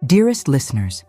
Dearest listeners,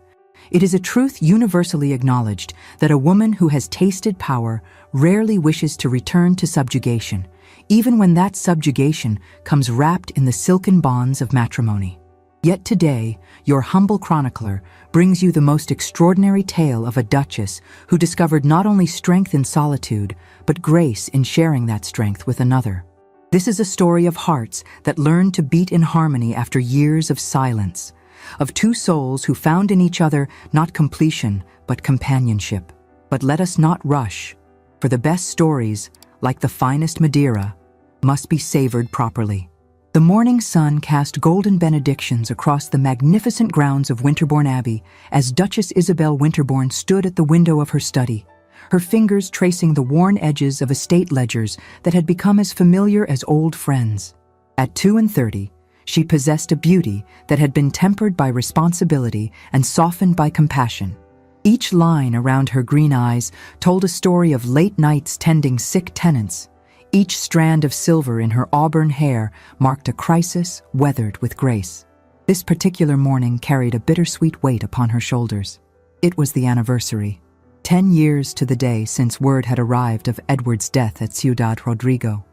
it is a truth universally acknowledged that a woman who has tasted power rarely wishes to return to subjugation, even when that subjugation comes wrapped in the silken bonds of matrimony. Yet today, your humble chronicler brings you the most extraordinary tale of a duchess who discovered not only strength in solitude, but grace in sharing that strength with another. This is a story of hearts that learned to beat in harmony after years of silence, of two souls who found in each other not completion, but companionship. But let us not rush, for the best stories, like the finest Madeira, must be savored properly. The morning sun cast golden benedictions across the magnificent grounds of Winterbourne Abbey as Duchess Isabel Winterbourne stood at the window of her study, her fingers tracing the worn edges of estate ledgers that had become as familiar as old friends. At 32, she possessed a beauty that had been tempered by responsibility and softened by compassion. Each line around her green eyes told a story of late nights tending sick tenants. Each strand of silver in her auburn hair marked a crisis weathered with grace. This particular morning carried a bittersweet weight upon her shoulders. It was the anniversary. 10 years to the day since word had arrived of Edward's death at Ciudad Rodrigo.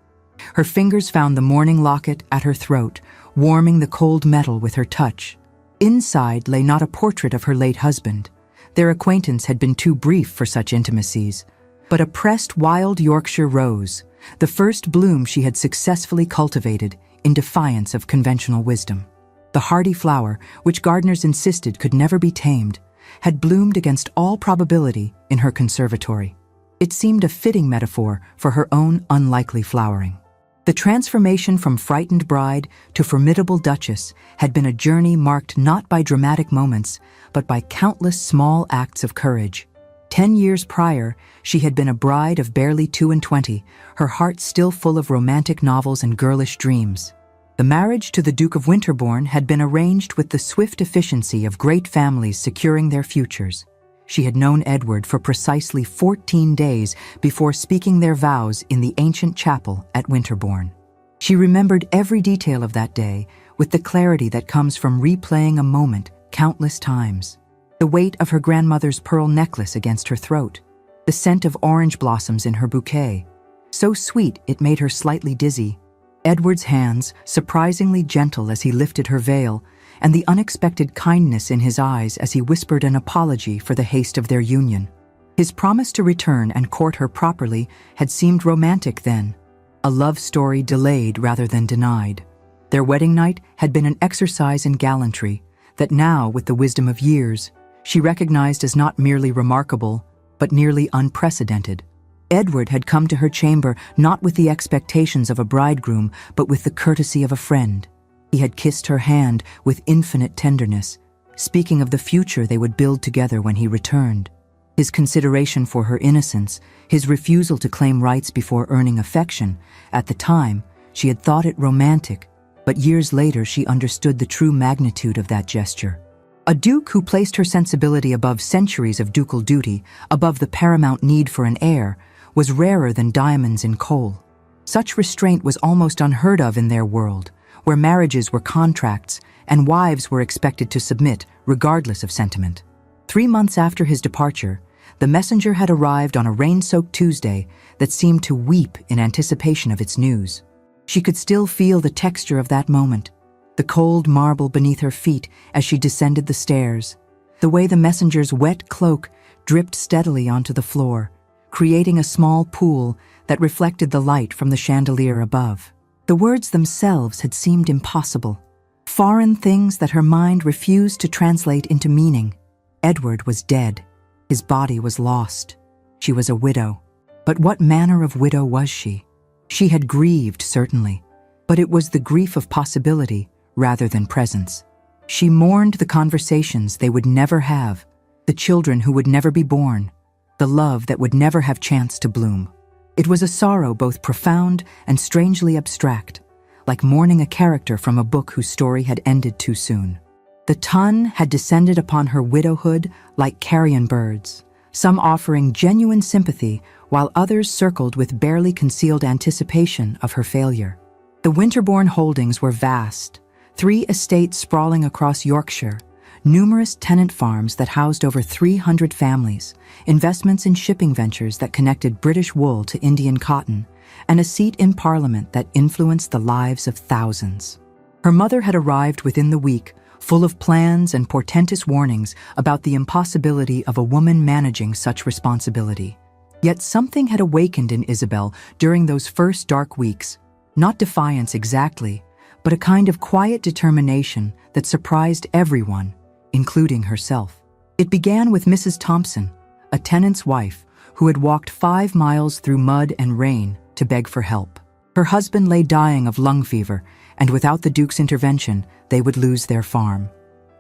Her fingers found the mourning locket at her throat, warming the cold metal with her touch. Inside lay not a portrait of her late husband. Their acquaintance had been too brief for such intimacies, but a pressed wild Yorkshire rose, the first bloom she had successfully cultivated in defiance of conventional wisdom. The hardy flower, which gardeners insisted could never be tamed, had bloomed against all probability in her conservatory. It seemed a fitting metaphor for her own unlikely flowering. The transformation from frightened bride to formidable duchess had been a journey marked not by dramatic moments, but by countless small acts of courage. 10 years prior, she had been a bride of barely 22, her heart still full of romantic novels and girlish dreams. The marriage to the Duke of Winterbourne had been arranged with the swift efficiency of great families securing their futures. She had known Edward for precisely 14 days before speaking their vows in the ancient chapel at Winterbourne. She remembered every detail of that day with the clarity that comes from replaying a moment countless times. The weight of her grandmother's pearl necklace against her throat, the scent of orange blossoms in her bouquet, so sweet it made her slightly dizzy, Edward's hands, surprisingly gentle as he lifted her veil, and the unexpected kindness in his eyes as he whispered an apology for the haste of their union. His promise to return and court her properly had seemed romantic then, a love story delayed rather than denied. Their wedding night had been an exercise in gallantry that now, with the wisdom of years, she recognized as not merely remarkable, but nearly unprecedented. Edward had come to her chamber not with the expectations of a bridegroom, but with the courtesy of a friend. He had kissed her hand with infinite tenderness, speaking of the future they would build together when he returned. His consideration for her innocence, his refusal to claim rights before earning affection, at the time, she had thought it romantic, but years later she understood the true magnitude of that gesture. A duke who placed her sensibility above centuries of ducal duty, above the paramount need for an heir, was rarer than diamonds in coal. Such restraint was almost unheard of in their world, where marriages were contracts and wives were expected to submit regardless of sentiment. 3 months after his departure, the messenger had arrived on a rain-soaked Tuesday that seemed to weep in anticipation of its news. She could still feel the texture of that moment, the cold marble beneath her feet as she descended the stairs, the way the messenger's wet cloak dripped steadily onto the floor, creating a small pool that reflected the light from the chandelier above. The words themselves had seemed impossible, foreign things that her mind refused to translate into meaning. Edward was dead. His body was lost. She was a widow. But what manner of widow was she? She had grieved, certainly, but it was the grief of possibility rather than presence. She mourned the conversations they would never have, the children who would never be born, the love that would never have chance to bloom. It was a sorrow both profound and strangely abstract, like mourning a character from a book whose story had ended too soon. The ton had descended upon her widowhood like carrion birds, some offering genuine sympathy while others circled with barely concealed anticipation of her failure. The Winterbourne holdings were vast, 3 estates sprawling across Yorkshire, numerous tenant farms that housed over 300 families, investments in shipping ventures that connected British wool to Indian cotton, and a seat in Parliament that influenced the lives of thousands. Her mother had arrived within the week, full of plans and portentous warnings about the impossibility of a woman managing such responsibility. Yet something had awakened in Isabel during those first dark weeks, not defiance exactly, but a kind of quiet determination that surprised everyone, including herself. It began with Mrs. Thompson, a tenant's wife who had walked 5 miles through mud and rain to beg for help. Her husband lay dying of lung fever, and without the Duke's intervention, they would lose their farm.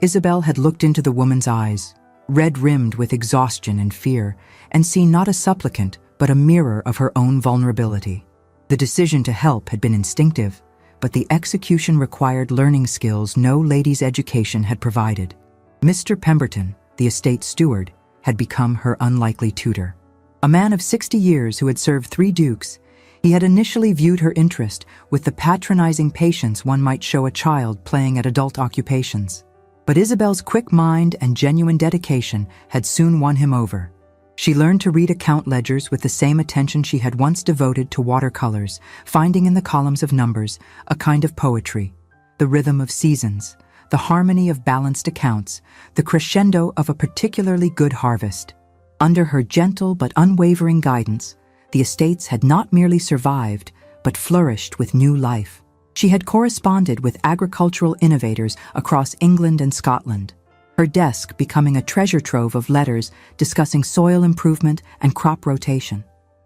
Isabel had looked into the woman's eyes, red-rimmed with exhaustion and fear, and seen not a supplicant, but a mirror of her own vulnerability. The decision to help had been instinctive, but the execution required learning skills no lady's education had provided. Mr. Pemberton, the estate steward, had become her unlikely tutor. A man of 60 years who had served 3 dukes, he had initially viewed her interest with the patronizing patience one might show a child playing at adult occupations. But Isabel's quick mind and genuine dedication had soon won him over. She learned to read account ledgers with the same attention she had once devoted to watercolors, finding in the columns of numbers a kind of poetry, the rhythm of seasons, the harmony of balanced accounts, the crescendo of a particularly good harvest. Under her gentle but unwavering guidance, the estates had not merely survived, but flourished with new life. She had corresponded with agricultural innovators across England and Scotland, her desk becoming a treasure trove of letters discussing soil improvement and crop rotation.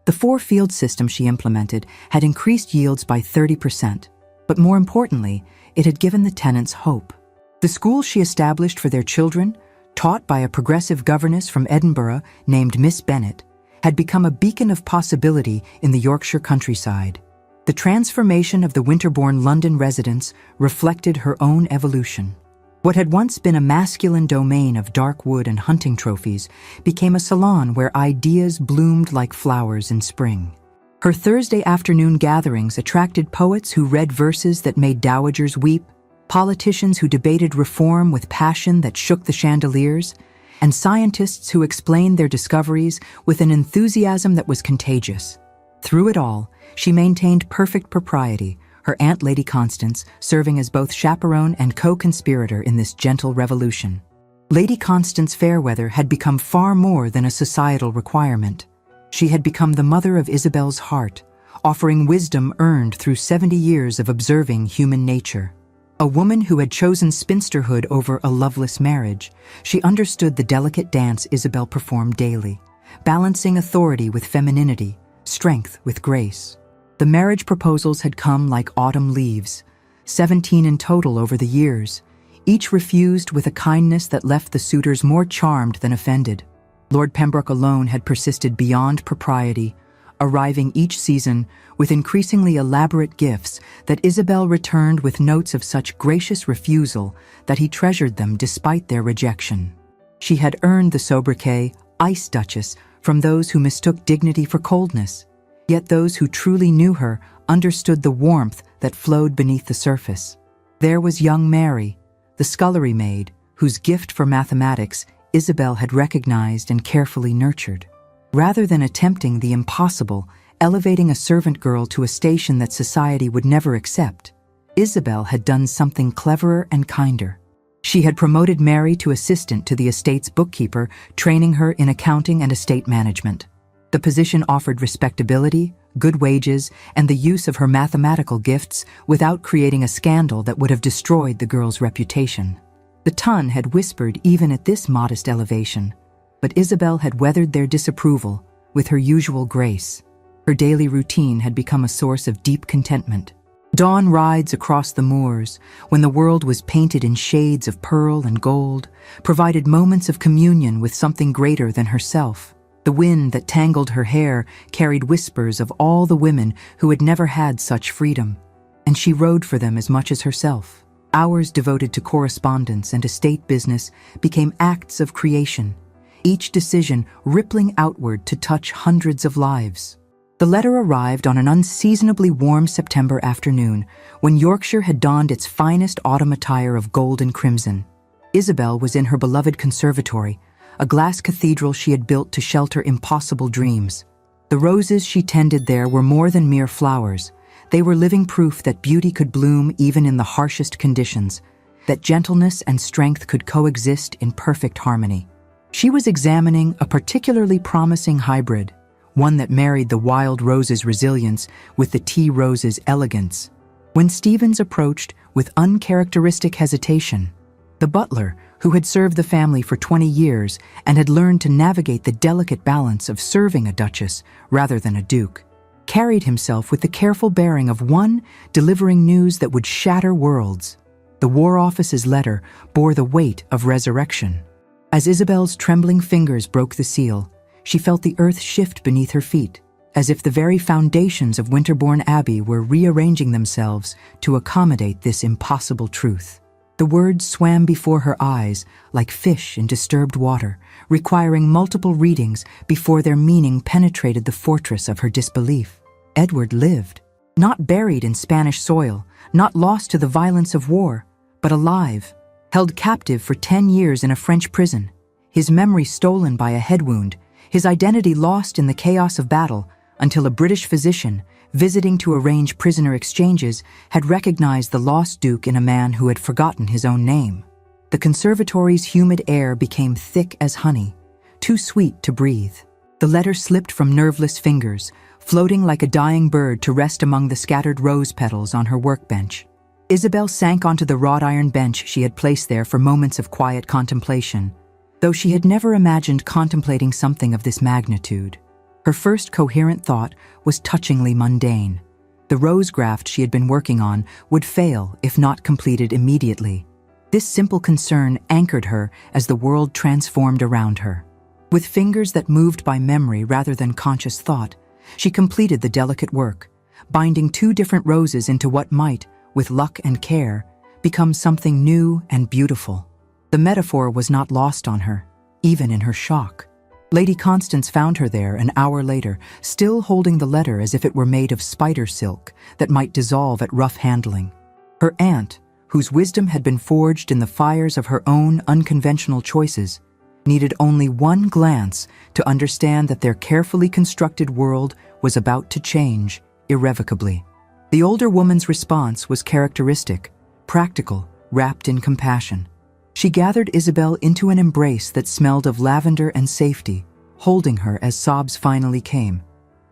The 4-field system she implemented had increased yields by 30%, but more importantly, it had given the tenants hope. The schools she established for their children, taught by a progressive governess from Edinburgh named Miss Bennet, had become a beacon of possibility in the Yorkshire countryside. The transformation of the winter-born London residents reflected her own evolution. What had once been a masculine domain of dark wood and hunting trophies became a salon where ideas bloomed like flowers in spring. Her Thursday afternoon gatherings attracted poets who read verses that made dowagers weep, politicians who debated reform with passion that shook the chandeliers, and scientists who explained their discoveries with an enthusiasm that was contagious. Through it all, she maintained perfect propriety, her Aunt Lady Constance serving as both chaperone and co-conspirator in this gentle revolution. Lady Constance Fairweather had become far more than a societal requirement. She had become the mother of Isabel's heart, offering wisdom earned through 70 years of observing human nature. A woman who had chosen spinsterhood over a loveless marriage, she understood the delicate dance Isabel performed daily, balancing authority with femininity, strength with grace. The marriage proposals had come like autumn leaves, 17 in total over the years, each refused with a kindness that left the suitors more charmed than offended. Lord Pembroke alone had persisted beyond propriety, arriving each season with increasingly elaborate gifts that Isabel returned with notes of such gracious refusal that he treasured them despite their rejection. She had earned the sobriquet, Ice Duchess, from those who mistook dignity for coldness. Yet those who truly knew her understood the warmth that flowed beneath the surface. There was young Mary, the scullery maid, whose gift for mathematics Isabel had recognized and carefully nurtured. Rather than attempting the impossible, elevating a servant girl to a station that society would never accept, Isabel had done something cleverer and kinder. She had promoted Mary to assistant to the estate's bookkeeper, training her in accounting and estate management. The position offered respectability, good wages, and the use of her mathematical gifts without creating a scandal that would have destroyed the girl's reputation. The Ton had whispered even at this modest elevation, but Isabel had weathered their disapproval with her usual grace. Her daily routine had become a source of deep contentment. Dawn rides across the moors, when the world was painted in shades of pearl and gold, provided moments of communion with something greater than herself. The wind that tangled her hair carried whispers of all the women who had never had such freedom, and she rode for them as much as herself. Hours devoted to correspondence and estate business became acts of creation, each decision rippling outward to touch hundreds of lives. The letter arrived on an unseasonably warm September afternoon, when Yorkshire had donned its finest autumn attire of gold and crimson. Isabel was in her beloved conservatory, a glass cathedral she had built to shelter impossible dreams. The roses she tended there were more than mere flowers. They were living proof that beauty could bloom even in the harshest conditions, that gentleness and strength could coexist in perfect harmony. She was examining a particularly promising hybrid, one that married the wild rose's resilience with the tea rose's elegance. When Stevens approached with uncharacteristic hesitation, the butler, who had served the family for 20 years and had learned to navigate the delicate balance of serving a duchess rather than a duke, carried himself with the careful bearing of one delivering news that would shatter worlds. The War Office's letter bore the weight of resurrection. As Isabel's trembling fingers broke the seal, she felt the earth shift beneath her feet, as if the very foundations of Winterbourne Abbey were rearranging themselves to accommodate this impossible truth. The words swam before her eyes like fish in disturbed water, requiring multiple readings before their meaning penetrated the fortress of her disbelief. Edward lived, not buried in Spanish soil, not lost to the violence of war, but alive, held captive for 10 years in a French prison, his memory stolen by a head wound, his identity lost in the chaos of battle, until a British physician, visiting to arrange prisoner exchanges, had recognized the lost duke in a man who had forgotten his own name. The conservatory's humid air became thick as honey, too sweet to breathe. The letter slipped from nerveless fingers, floating like a dying bird to rest among the scattered rose petals on her workbench. Isabel sank onto the wrought iron bench she had placed there for moments of quiet contemplation, though she had never imagined contemplating something of this magnitude. Her first coherent thought was touchingly mundane. The rose graft she had been working on would fail if not completed immediately. This simple concern anchored her as the world transformed around her. With fingers that moved by memory rather than conscious thought, she completed the delicate work, binding 2 different roses into what might, with luck and care, become something new and beautiful. The metaphor was not lost on her, even in her shock. Lady Constance found her there an hour later, still holding the letter as if it were made of spider silk that might dissolve at rough handling. Her aunt, whose wisdom had been forged in the fires of her own unconventional choices, needed only one glance to understand that their carefully constructed world was about to change irrevocably. The older woman's response was characteristic, practical, wrapped in compassion. She gathered Isabel into an embrace that smelled of lavender and safety, holding her as sobs finally came.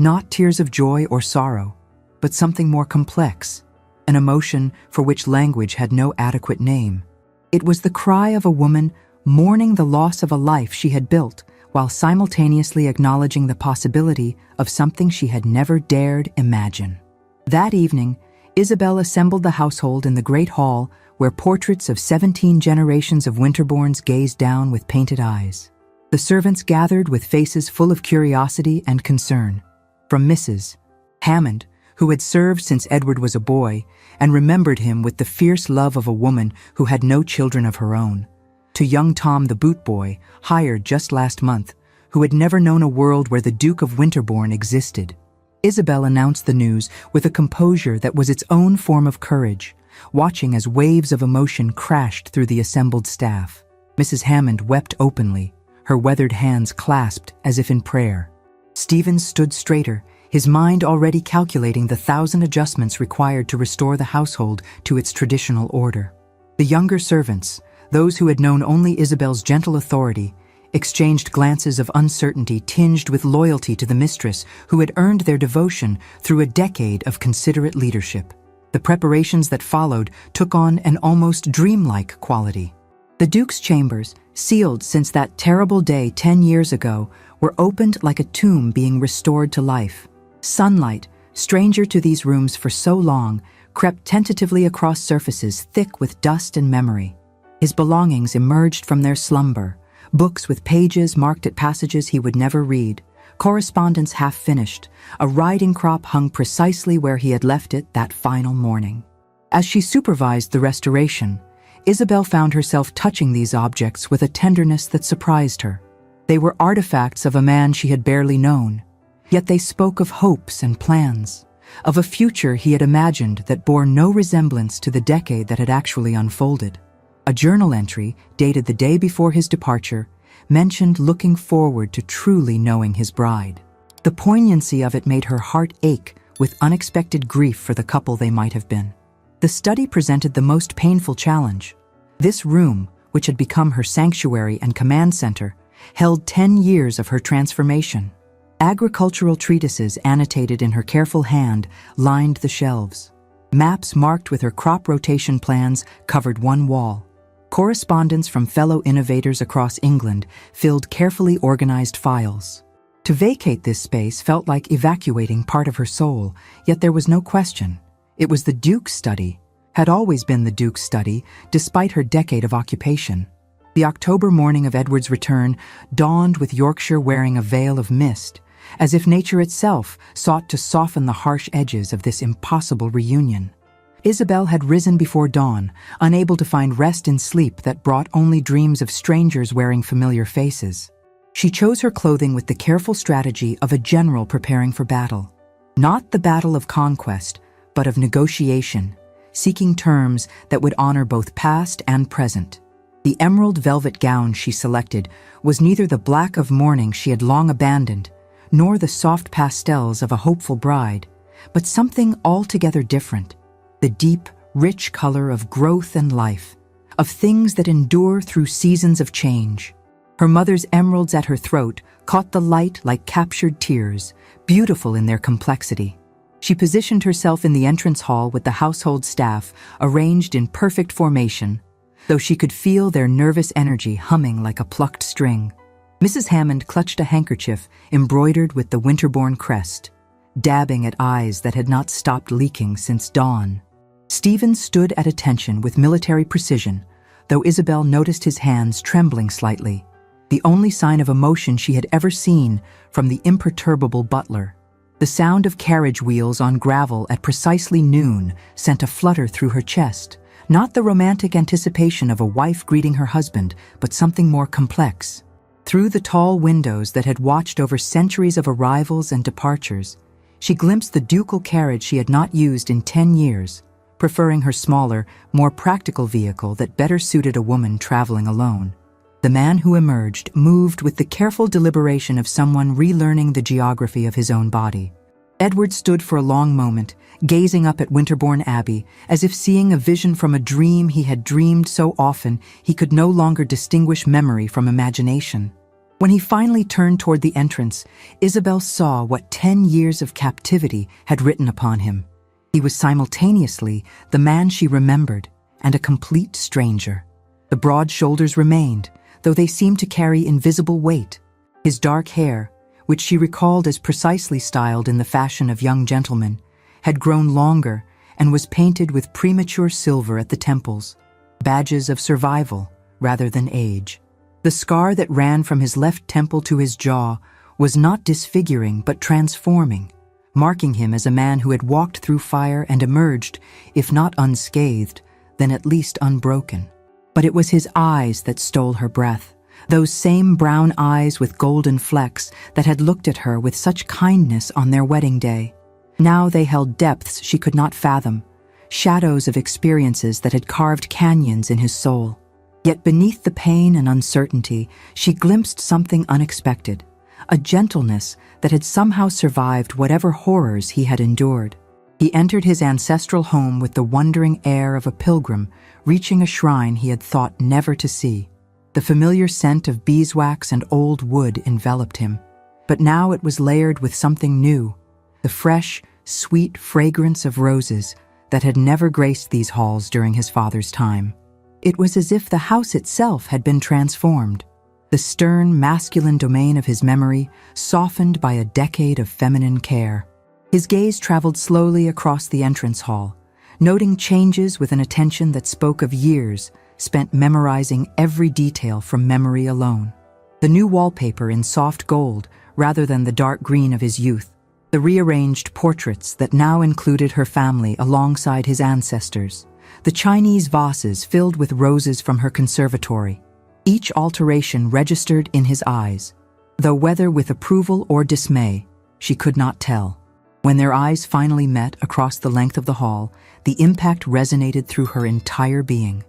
Not tears of joy or sorrow, but something more complex, an emotion for which language had no adequate name. It was the cry of a woman mourning the loss of a life she had built, while simultaneously acknowledging the possibility of something she had never dared imagine. That evening, Isabel assembled the household in the great hall where portraits of 17 generations of Winterbournes gazed down with painted eyes. The servants gathered with faces full of curiosity and concern. From Mrs. Hammond, who had served since Edward was a boy and remembered him with the fierce love of a woman who had no children of her own, to young Tom the boot boy, hired just last month, who had never known a world where the Duke of Winterbourne existed. Isabel announced the news with a composure that was its own form of courage, watching as waves of emotion crashed through the assembled staff. Mrs. Hammond wept openly, her weathered hands clasped as if in prayer. Stevens stood straighter, his mind already calculating the 1,000 adjustments required to restore the household to its traditional order. The younger servants, those who had known only Isabel's gentle authority, exchanged glances of uncertainty tinged with loyalty to the mistress who had earned their devotion through a decade of considerate leadership. The preparations that followed took on an almost dreamlike quality. The Duke's chambers, sealed since that terrible day 10 years ago, were opened like a tomb being restored to life. Sunlight, stranger to these rooms for so long, crept tentatively across surfaces thick with dust and memory. His belongings emerged from their slumber, books with pages marked at passages he would never read, correspondence half finished, a riding crop hung precisely where he had left it that final morning. As she supervised the restoration, Isabel found herself touching these objects with a tenderness that surprised her. They were artifacts of a man she had barely known, yet they spoke of hopes and plans, of a future he had imagined that bore no resemblance to the decade that had actually unfolded. A journal entry, dated the day before his departure, mentioned looking forward to truly knowing his bride. The poignancy of it made her heart ache with unexpected grief for the couple they might have been. The study presented the most painful challenge. This room, which had become her sanctuary and command center, held 10 years of her transformation. Agricultural treatises annotated in her careful hand lined the shelves. Maps marked with her crop rotation plans covered one wall. Correspondence from fellow innovators across England filled carefully organized files. To vacate this space felt like evacuating part of her soul, yet there was no question. It was the Duke's study, had always been the Duke's study, despite her decade of occupation. The October morning of Edward's return dawned with Yorkshire wearing a veil of mist, as if nature itself sought to soften the harsh edges of this impossible reunion. Isabel had risen before dawn, unable to find rest in sleep that brought only dreams of strangers wearing familiar faces. She chose her clothing with the careful strategy of a general preparing for battle. Not the battle of conquest, but of negotiation, seeking terms that would honor both past and present. The emerald velvet gown she selected was neither the black of mourning she had long abandoned, nor the soft pastels of a hopeful bride, but something altogether different. The deep, rich color of growth and life, of things that endure through seasons of change. Her mother's emeralds at her throat caught the light like captured tears, beautiful in their complexity. She positioned herself in the entrance hall with the household staff arranged in perfect formation, though she could feel their nervous energy humming like a plucked string. Mrs. Hammond clutched a handkerchief embroidered with the winterborn crest, dabbing at eyes that had not stopped leaking since dawn. Stephen stood at attention with military precision, though Isabel noticed his hands trembling slightly, the only sign of emotion she had ever seen from the imperturbable butler. The sound of carriage wheels on gravel at precisely noon sent a flutter through her chest, not the romantic anticipation of a wife greeting her husband, but something more complex. Through the tall windows that had watched over centuries of arrivals and departures, she glimpsed the ducal carriage she had not used in 10 years, preferring her smaller, more practical vehicle that better suited a woman traveling alone. The man who emerged moved with the careful deliberation of someone relearning the geography of his own body. Edward stood for a long moment, gazing up at Winterbourne Abbey, as if seeing a vision from a dream he had dreamed so often he could no longer distinguish memory from imagination. When he finally turned toward the entrance, Isabel saw what 10 years of captivity had written upon him. He was simultaneously the man she remembered and a complete stranger. The broad shoulders remained, though they seemed to carry invisible weight. His dark hair, which she recalled as precisely styled in the fashion of young gentlemen, had grown longer and was painted with premature silver at the temples, badges of survival rather than age. The scar that ran from his left temple to his jaw was not disfiguring but transforming, marking him as a man who had walked through fire and emerged, if not unscathed, then at least unbroken. But it was his eyes that stole her breath, those same brown eyes with golden flecks that had looked at her with such kindness on their wedding day. Now they held depths she could not fathom, shadows of experiences that had carved canyons in his soul. Yet beneath the pain and uncertainty, she glimpsed something unexpected, a gentleness that had somehow survived whatever horrors he had endured. He entered his ancestral home with the wondering air of a pilgrim reaching a shrine he had thought never to see. The familiar scent of beeswax and old wood enveloped him, but now it was layered with something new, the fresh, sweet fragrance of roses that had never graced these halls during his father's time. It was as if the house itself had been transformed, the stern, masculine domain of his memory softened by a decade of feminine care. His gaze traveled slowly across the entrance hall, noting changes with an attention that spoke of years spent memorizing every detail from memory alone. The new wallpaper in soft gold rather than the dark green of his youth, the rearranged portraits that now included her family alongside his ancestors, the Chinese vases filled with roses from her conservatory. Each alteration registered in his eyes, though whether with approval or dismay, she could not tell. When their eyes finally met across the length of the hall, the impact resonated through her entire being.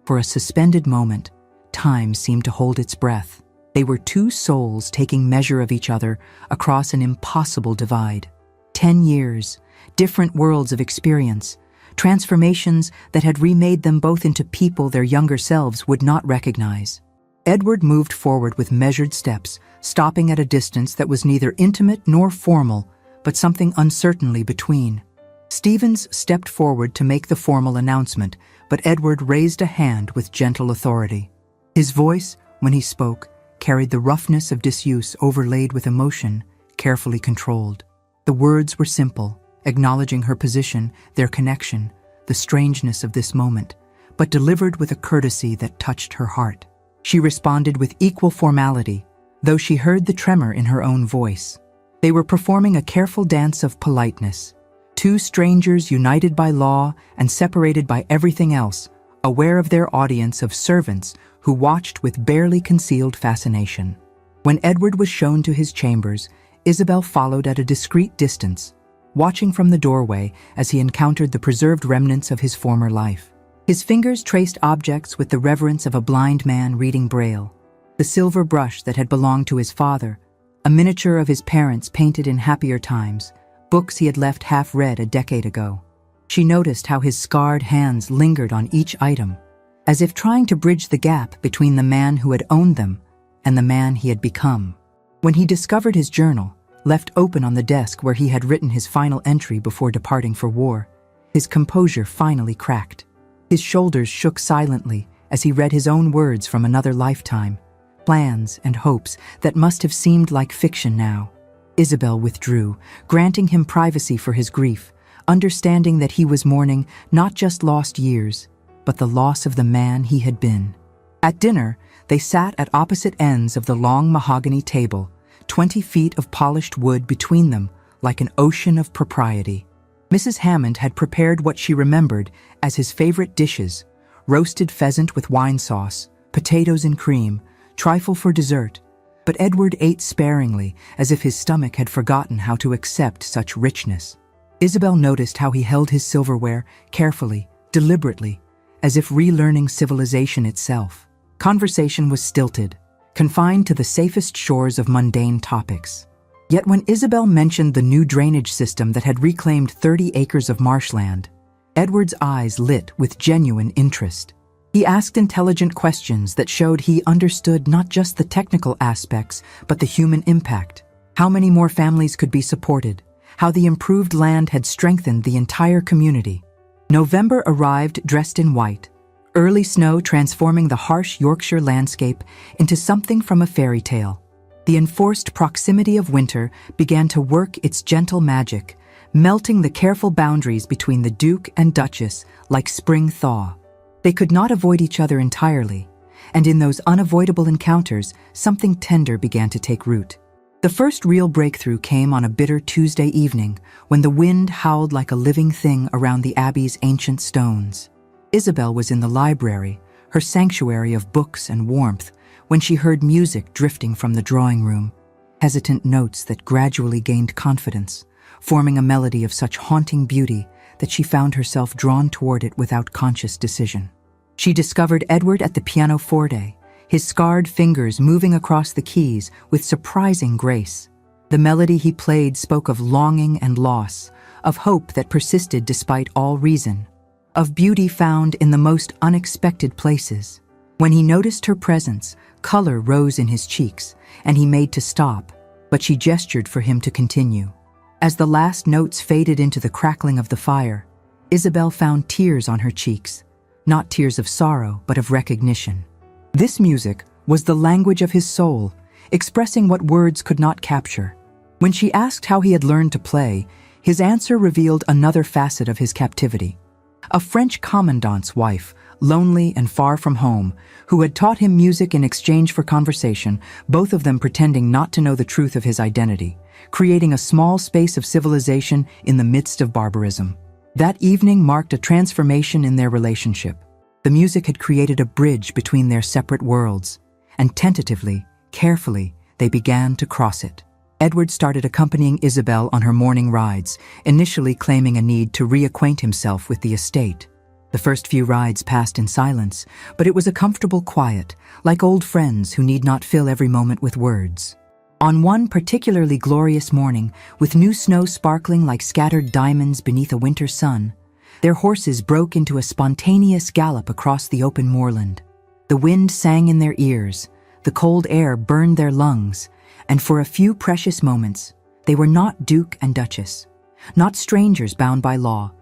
For a suspended moment, time seemed to hold its breath. They were two souls taking measure of each other across an impossible divide. 10 years, different worlds of experience, transformations that had remade them both into people their younger selves would not recognize. Edward moved forward with measured steps, stopping at a distance that was neither intimate nor formal, but something uncertainly between. Stevens stepped forward to make the formal announcement, but Edward raised a hand with gentle authority. His voice, when he spoke, carried the roughness of disuse overlaid with emotion, carefully controlled. The words were simple, acknowledging her position, their connection, the strangeness of this moment, but delivered with a courtesy that touched her heart. She responded with equal formality, though she heard the tremor in her own voice. They were performing a careful dance of politeness. Two strangers united by law and separated by everything else, aware of their audience of servants who watched with barely concealed fascination. When Edward was shown to his chambers, Isabel followed at a discreet distance, watching from the doorway as he encountered the preserved remnants of his former life. His fingers traced objects with the reverence of a blind man reading Braille. The silver brush that had belonged to his father, a miniature of his parents painted in happier times, books he had left half-read a decade ago. She noticed how his scarred hands lingered on each item, as if trying to bridge the gap between the man who had owned them and the man he had become. When he discovered his journal, left open on the desk where he had written his final entry before departing for war, his composure finally cracked. His shoulders shook silently as he read his own words from another lifetime, plans and hopes that must have seemed like fiction now. Isabel withdrew, granting him privacy for his grief, understanding that he was mourning not just lost years, but the loss of the man he had been. At dinner, they sat at opposite ends of the long mahogany table, 20 feet of polished wood between them, like an ocean of propriety. Mrs. Hammond had prepared what she remembered as his favorite dishes: roasted pheasant with wine sauce, potatoes and cream, trifle for dessert. But Edward ate sparingly, as if his stomach had forgotten how to accept such richness. Isabel noticed how he held his silverware, carefully, deliberately, as if relearning civilization itself. Conversation was stilted, confined to the safest shores of mundane topics. Yet when Isabel mentioned the new drainage system that had reclaimed 30 acres of marshland, Edward's eyes lit with genuine interest. He asked intelligent questions that showed he understood not just the technical aspects, but the human impact. How many more families could be supported? How the improved land had strengthened the entire community. November arrived dressed in white, early snow transforming the harsh Yorkshire landscape into something from a fairy tale. The enforced proximity of winter began to work its gentle magic, melting the careful boundaries between the Duke and Duchess like spring thaw. They could not avoid each other entirely, and in those unavoidable encounters, something tender began to take root. The first real breakthrough came on a bitter Tuesday evening when the wind howled like a living thing around the Abbey's ancient stones. Isabel was in the library, her sanctuary of books and warmth, when she heard music drifting from the drawing room, hesitant notes that gradually gained confidence, forming a melody of such haunting beauty that she found herself drawn toward it without conscious decision. She discovered Edward at the pianoforte, his scarred fingers moving across the keys with surprising grace. The melody he played spoke of longing and loss, of hope that persisted despite all reason, of beauty found in the most unexpected places. When he noticed her presence, color rose in his cheeks, and he made to stop, but she gestured for him to continue. As the last notes faded into the crackling of the fire, Isabel found tears on her cheeks, not tears of sorrow, but of recognition. This music was the language of his soul, expressing what words could not capture. When she asked how he had learned to play, his answer revealed another facet of his captivity. A French commandant's wife, lonely and far from home, who had taught him music in exchange for conversation, both of them pretending not to know the truth of his identity, creating a small space of civilization in the midst of barbarism. That evening marked a transformation in their relationship. The music had created a bridge between their separate worlds, and tentatively, carefully, they began to cross it. Edward started accompanying Isabel on her morning rides, initially claiming a need to reacquaint himself with the estate. The first few rides passed in silence, but it was a comfortable quiet, like old friends who need not fill every moment with words. On one particularly glorious morning, with new snow sparkling like scattered diamonds beneath a winter sun, their horses broke into a spontaneous gallop across the open moorland. The wind sang in their ears, the cold air burned their lungs, and for a few precious moments, they were not Duke and Duchess, not strangers bound by law,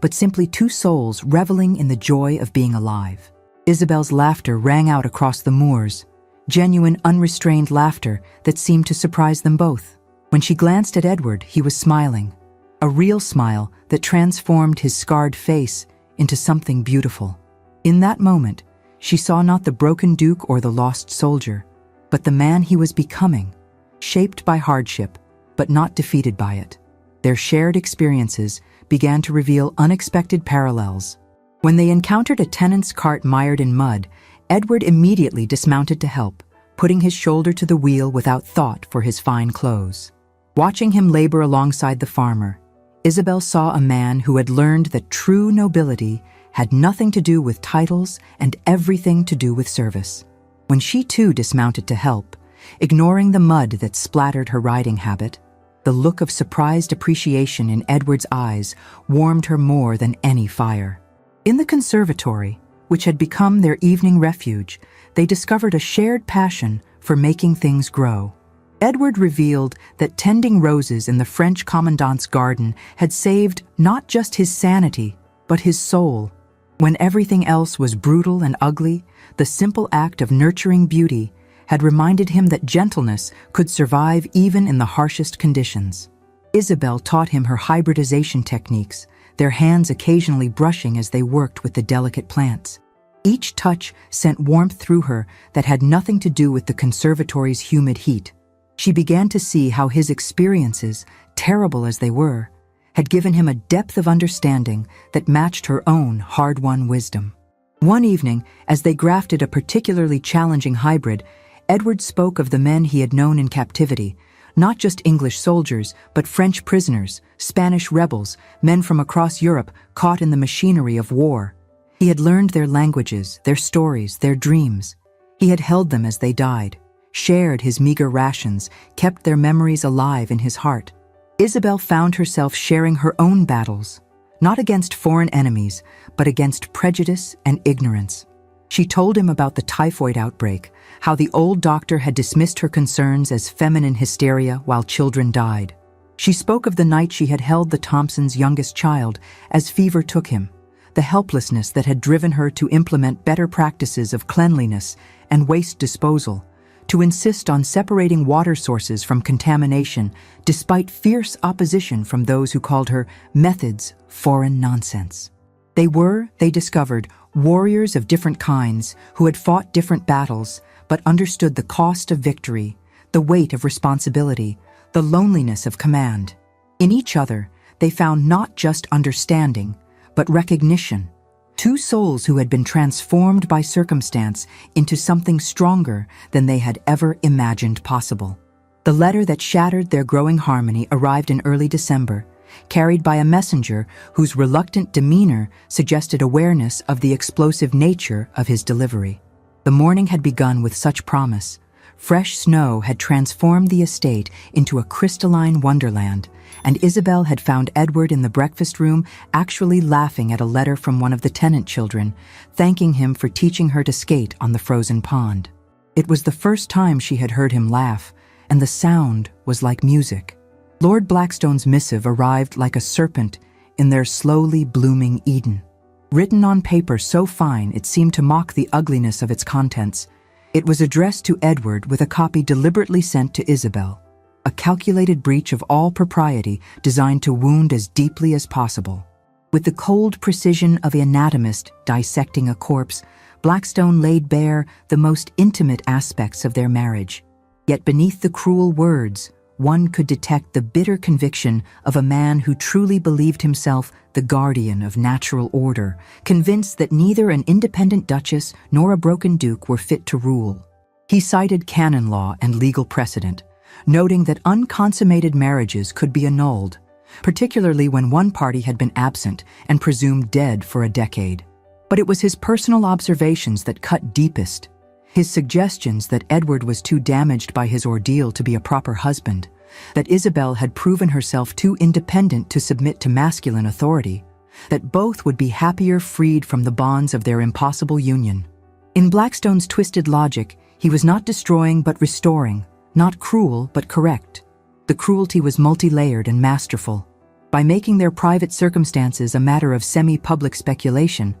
but simply two souls reveling in the joy of being alive. Isabel's laughter rang out across the moors, genuine, unrestrained laughter that seemed to surprise them both. When she glanced at Edward, he was smiling, a real smile that transformed his scarred face into something beautiful. In that moment, she saw not the broken duke or the lost soldier, but the man he was becoming, shaped by hardship, but not defeated by it. Their shared experiences began to reveal unexpected parallels. When they encountered a tenant's cart mired in mud, Edward immediately dismounted to help, putting his shoulder to the wheel without thought for his fine clothes. Watching him labor alongside the farmer, Isabel saw a man who had learned that true nobility had nothing to do with titles and everything to do with service. When she too dismounted to help, ignoring the mud that splattered her riding habit, the look of surprised appreciation in Edward's eyes warmed her more than any fire. In the conservatory, which had become their evening refuge, they discovered a shared passion for making things grow. Edward revealed that tending roses in the French commandant's garden had saved not just his sanity, but his soul. When everything else was brutal and ugly, the simple act of nurturing beauty had reminded him that gentleness could survive even in the harshest conditions. Isabel taught him her hybridization techniques, their hands occasionally brushing as they worked with the delicate plants. Each touch sent warmth through her that had nothing to do with the conservatory's humid heat. She began to see how his experiences, terrible as they were, had given him a depth of understanding that matched her own hard-won wisdom. One evening, as they grafted a particularly challenging hybrid, Edward spoke of the men he had known in captivity, not just English soldiers, but French prisoners, Spanish rebels, men from across Europe caught in the machinery of war. He had learned their languages, their stories, their dreams. He had held them as they died, shared his meager rations, kept their memories alive in his heart. Isabel found herself sharing her own battles, not against foreign enemies, but against prejudice and ignorance. She told him about the typhoid outbreak, how the old doctor had dismissed her concerns as feminine hysteria while children died. She spoke of the night she had held the Thompsons' youngest child as fever took him, the helplessness that had driven her to implement better practices of cleanliness and waste disposal, to insist on separating water sources from contamination despite fierce opposition from those who called her methods foreign nonsense. They were, they discovered, warriors of different kinds who had fought different battles but understood the cost of victory, the weight of responsibility, the loneliness of command. In each other, they found not just understanding, but recognition. Two souls who had been transformed by circumstance into something stronger than they had ever imagined possible. The letter that shattered their growing harmony arrived in early December, carried by a messenger whose reluctant demeanor suggested awareness of the explosive nature of his delivery. The morning had begun with such promise. Fresh snow had transformed the estate into a crystalline wonderland, and Isabel had found Edward in the breakfast room actually laughing at a letter from one of the tenant children, thanking him for teaching her to skate on the frozen pond. It was the first time she had heard him laugh, and the sound was like music. Lord Blackstone's missive arrived like a serpent in their slowly blooming Eden. Written on paper so fine it seemed to mock the ugliness of its contents, it was addressed to Edward with a copy deliberately sent to Isabel, a calculated breach of all propriety designed to wound as deeply as possible. With the cold precision of an anatomist dissecting a corpse, Blackstone laid bare the most intimate aspects of their marriage. Yet beneath the cruel words, one could detect the bitter conviction of a man who truly believed himself the guardian of natural order, convinced that neither an independent duchess nor a broken duke were fit to rule. He cited canon law and legal precedent, noting that unconsummated marriages could be annulled, particularly when one party had been absent and presumed dead for a decade. But it was his personal observations that cut deepest. His suggestions that Edward was too damaged by his ordeal to be a proper husband, that Isabel had proven herself too independent to submit to masculine authority, that both would be happier freed from the bonds of their impossible union. In Blackstone's twisted logic, he was not destroying but restoring, not cruel but correct. The cruelty was multi-layered and masterful. By making their private circumstances a matter of semi-public speculation,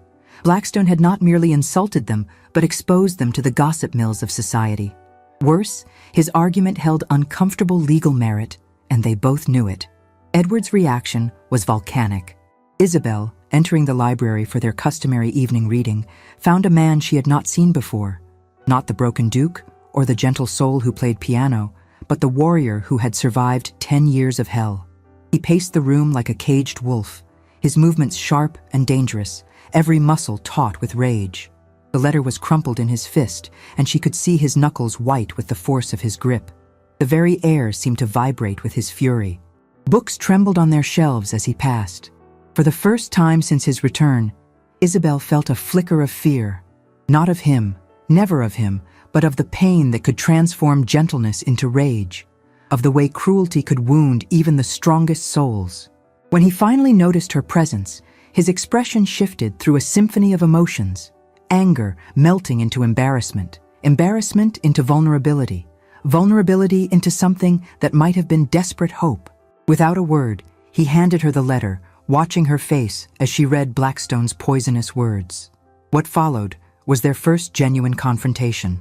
Blackstone had not merely insulted them, but exposed them to the gossip mills of society. Worse, his argument held uncomfortable legal merit, and they both knew it. Edward's reaction was volcanic. Isabel, entering the library for their customary evening reading, found a man she had not seen before. Not the broken duke or the gentle soul who played piano, but the warrior who had survived 10 years of hell. He paced the room like a caged wolf, his movements sharp and dangerous, every muscle taut with rage. The letter was crumpled in his fist, and she could see his knuckles white with the force of his grip. The very air seemed to vibrate with his fury. Books trembled on their shelves as he passed. For the first time since his return, Isabel felt a flicker of fear, not of him, never of him, but of the pain that could transform gentleness into rage, of the way cruelty could wound even the strongest souls. When he finally noticed her presence, his expression shifted through a symphony of emotions, anger melting into embarrassment, embarrassment into vulnerability, vulnerability into something that might have been desperate hope. Without a word, he handed her the letter, watching her face as she read Blackstone's poisonous words. What followed was their first genuine confrontation.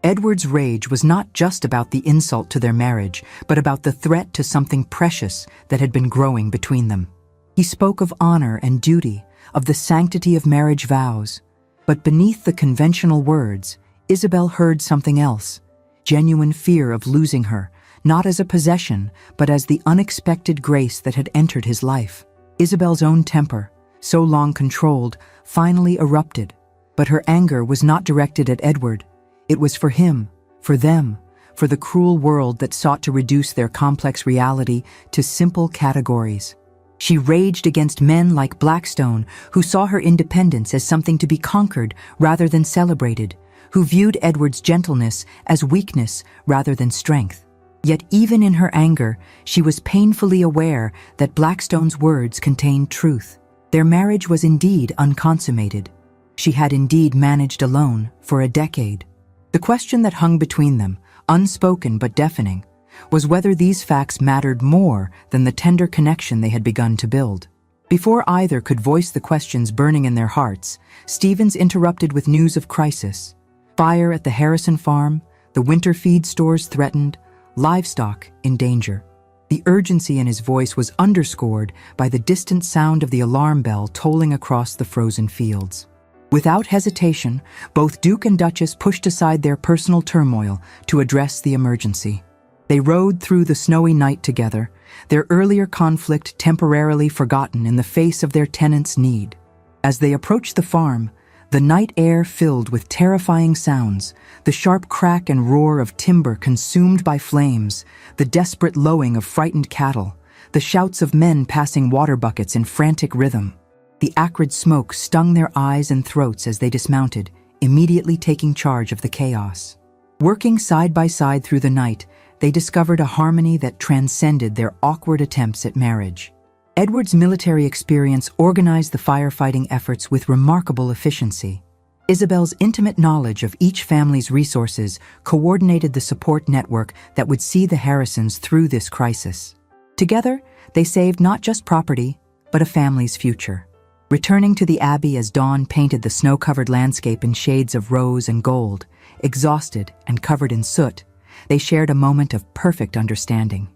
Edward's rage was not just about the insult to their marriage, but about the threat to something precious that had been growing between them. He spoke of honor and duty, of the sanctity of marriage vows. But beneath the conventional words, Isabel heard something else, genuine fear of losing her, not as a possession, but as the unexpected grace that had entered his life. Isabel's own temper, so long controlled, finally erupted. But her anger was not directed at Edward. It was for him, for them, for the cruel world that sought to reduce their complex reality to simple categories. She raged against men like Blackstone, who saw her independence as something to be conquered rather than celebrated, who viewed Edward's gentleness as weakness rather than strength. Yet even in her anger, she was painfully aware that Blackstone's words contained truth. Their marriage was indeed unconsummated. She had indeed managed alone for a decade. The question that hung between them, unspoken but deafening, was whether these facts mattered more than the tender connection they had begun to build. Before either could voice the questions burning in their hearts, Stevens interrupted with news of crisis. Fire at the Harrison farm, the winter feed stores threatened, livestock in danger. The urgency in his voice was underscored by the distant sound of the alarm bell tolling across the frozen fields. Without hesitation, both Duke and Duchess pushed aside their personal turmoil to address the emergency. They rode through the snowy night together, their earlier conflict temporarily forgotten in the face of their tenants' need. As they approached the farm, the night air filled with terrifying sounds, the sharp crack and roar of timber consumed by flames, the desperate lowing of frightened cattle, the shouts of men passing water buckets in frantic rhythm. The acrid smoke stung their eyes and throats as they dismounted, immediately taking charge of the chaos. Working side by side through the night, they discovered a harmony that transcended their awkward attempts at marriage. Edward's military experience organized the firefighting efforts with remarkable efficiency. Isabel's intimate knowledge of each family's resources coordinated the support network that would see the Harrisons through this crisis. Together, they saved not just property, but a family's future. Returning to the Abbey as dawn painted the snow-covered landscape in shades of rose and gold, exhausted and covered in soot, they shared a moment of perfect understanding.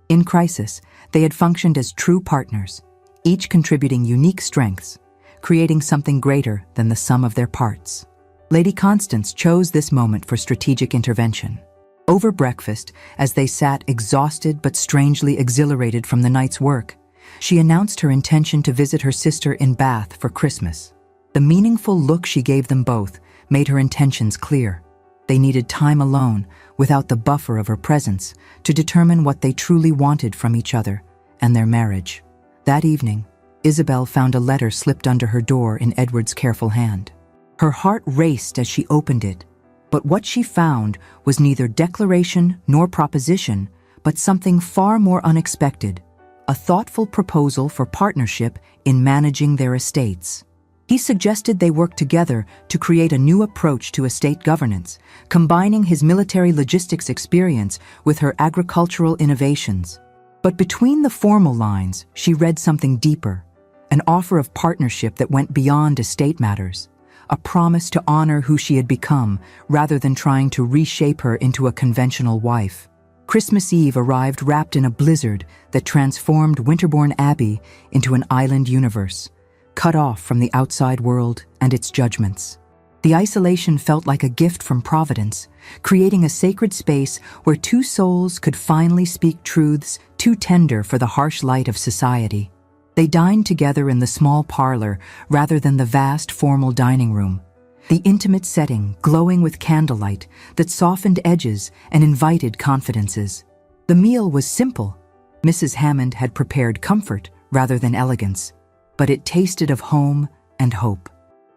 In crisis, they had functioned as true partners, each contributing unique strengths, creating something greater than the sum of their parts. Lady Constance chose this moment for strategic intervention. Over breakfast, as they sat exhausted but strangely exhilarated from the night's work, she announced her intention to visit her sister in Bath for Christmas. The meaningful look she gave them both made her intentions clear. They needed time alone, without the buffer of her presence, to determine what they truly wanted from each other and their marriage. That evening, Isabel found a letter slipped under her door in Edward's careful hand. Her heart raced as she opened it, but what she found was neither declaration nor proposition, but something far more unexpected, a thoughtful proposal for partnership in managing their estates. He suggested they work together to create a new approach to estate governance, combining his military logistics experience with her agricultural innovations. But between the formal lines, she read something deeper, an offer of partnership that went beyond estate matters, a promise to honor who she had become rather than trying to reshape her into a conventional wife. Christmas Eve arrived wrapped in a blizzard that transformed Winterbourne Abbey into an island universe, cut off from the outside world and its judgments. The isolation felt like a gift from Providence, creating a sacred space where two souls could finally speak truths too tender for the harsh light of society. They dined together in the small parlor rather than the vast formal dining room, the intimate setting glowing with candlelight that softened edges and invited confidences. The meal was simple. Mrs. Hammond had prepared comfort rather than elegance, but it tasted of home and hope.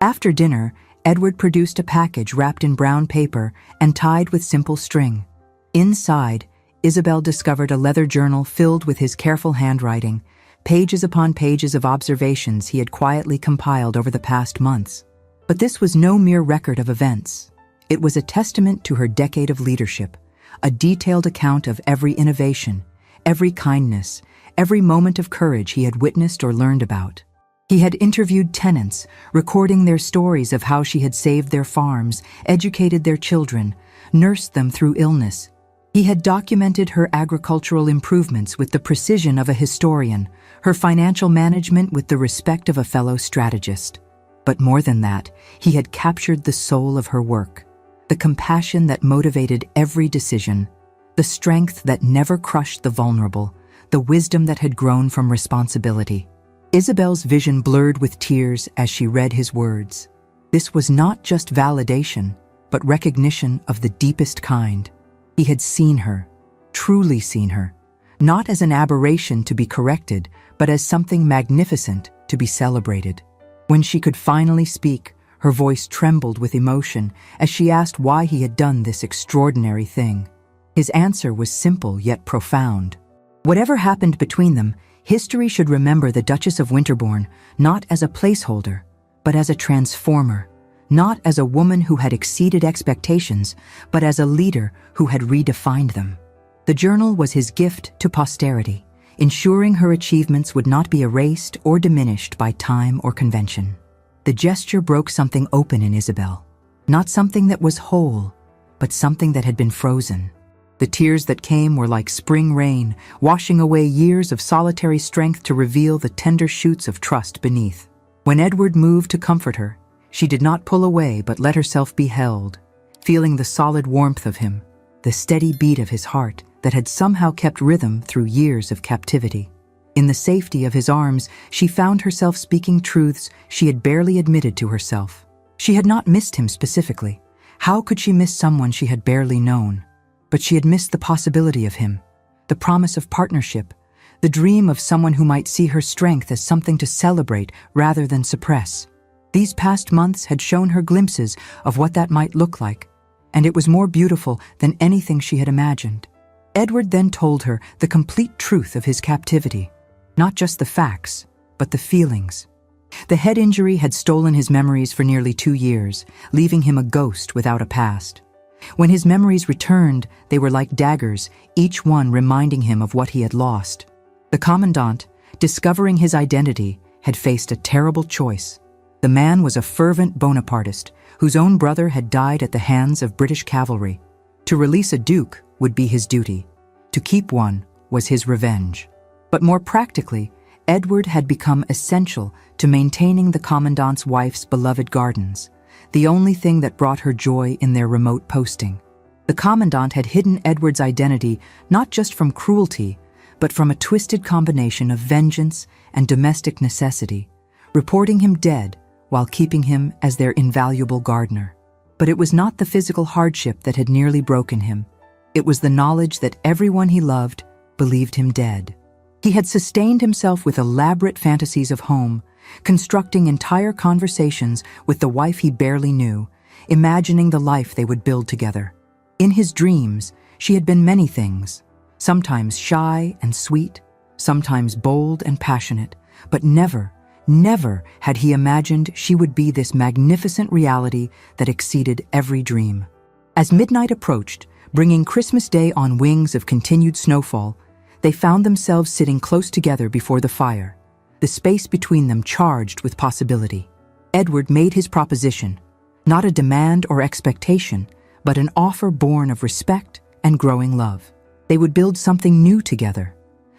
After dinner, Edward produced a package wrapped in brown paper and tied with simple string. Inside, Isabel discovered a leather journal filled with his careful handwriting, pages upon pages of observations he had quietly compiled over the past months. But this was no mere record of events. It was a testament to her decade of leadership, a detailed account of every innovation, every kindness, every moment of courage he had witnessed or learned about. He had interviewed tenants, recording their stories of how she had saved their farms, educated their children, nursed them through illness. He had documented her agricultural improvements with the precision of a historian, her financial management with the respect of a fellow strategist. But more than that, he had captured the soul of her work, the compassion that motivated every decision, the strength that never crushed the vulnerable, the wisdom that had grown from responsibility. Isabel's vision blurred with tears as she read his words. This was not just validation, but recognition of the deepest kind. He had seen her, truly seen her, not as an aberration to be corrected, but as something magnificent to be celebrated. When she could finally speak, her voice trembled with emotion as she asked why he had done this extraordinary thing. His answer was simple yet profound. Whatever happened between them, history should remember the Duchess of Winterbourne not as a placeholder, but as a transformer, not as a woman who had exceeded expectations, but as a leader who had redefined them. The journal was his gift to posterity, ensuring her achievements would not be erased or diminished by time or convention. The gesture broke something open in Isabel, not something that was whole, but something that had been frozen. The tears that came were like spring rain, washing away years of solitary strength to reveal the tender shoots of trust beneath. When Edward moved to comfort her, she did not pull away but let herself be held, feeling the solid warmth of him, the steady beat of his heart that had somehow kept rhythm through years of captivity. In the safety of his arms, she found herself speaking truths she had barely admitted to herself. She had not missed him specifically. How could she miss someone she had barely known? But she had missed the possibility of him, the promise of partnership, the dream of someone who might see her strength as something to celebrate rather than suppress. These past months had shown her glimpses of what that might look like, and it was more beautiful than anything she had imagined. Edward then told her the complete truth of his captivity, not just the facts, but the feelings. The head injury had stolen his memories for nearly 2 years, leaving him a ghost without a past. When his memories returned, they were like daggers, each one reminding him of what he had lost. The commandant, discovering his identity, had faced a terrible choice. The man was a fervent Bonapartist, whose own brother had died at the hands of British cavalry. To release a duke would be his duty. To keep one was his revenge. But more practically, Edward had become essential to maintaining the commandant's wife's beloved gardens, the only thing that brought her joy in their remote posting. The commandant had hidden Edward's identity not just from cruelty, but from a twisted combination of vengeance and domestic necessity, reporting him dead while keeping him as their invaluable gardener. But it was not the physical hardship that had nearly broken him. It was the knowledge that everyone he loved believed him dead. He had sustained himself with elaborate fantasies of home, constructing entire conversations with the wife he barely knew, imagining the life they would build together. In his dreams, she had been many things, sometimes shy and sweet, sometimes bold and passionate, but never had he imagined she would be this magnificent reality that exceeded every dream. As midnight approached, bringing Christmas Day on wings of continued snowfall, they found themselves sitting close together before the fire, the space between them charged with possibility. Edward made his proposition, not a demand or expectation, but an offer born of respect and growing love. They would build something new together,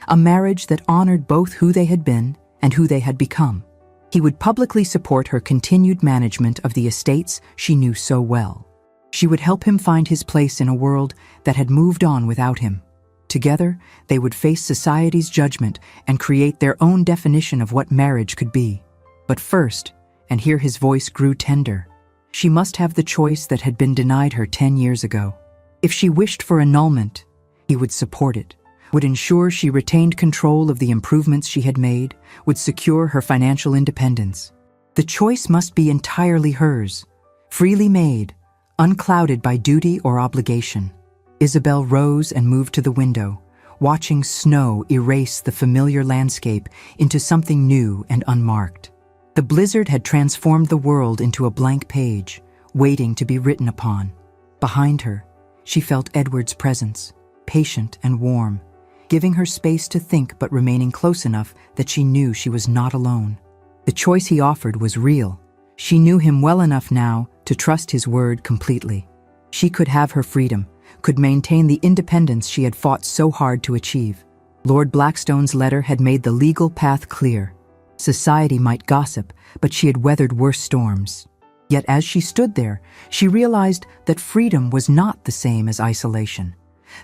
a marriage that honored both who they had been and who they had become. He would publicly support her continued management of the estates she knew so well. She would help him find his place in a world that had moved on without him. Together, they would face society's judgment and create their own definition of what marriage could be. But first, and here his voice grew tender, she must have the choice that had been denied her 10 years ago. If she wished for annulment, he would support it, would ensure she retained control of the improvements she had made, would secure her financial independence. The choice must be entirely hers, freely made, unclouded by duty or obligation. Isabel rose and moved to the window, watching snow erase the familiar landscape into something new and unmarked. The blizzard had transformed the world into a blank page, waiting to be written upon. Behind her, she felt Edward's presence, patient and warm, giving her space to think but remaining close enough that she knew she was not alone. The choice he offered was real. She knew him well enough now to trust his word completely. She could have her freedom, could maintain the independence she had fought so hard to achieve. Lord Blackstone's letter had made the legal path clear. Society might gossip, but she had weathered worse storms. Yet as she stood there, she realized that freedom was not the same as isolation,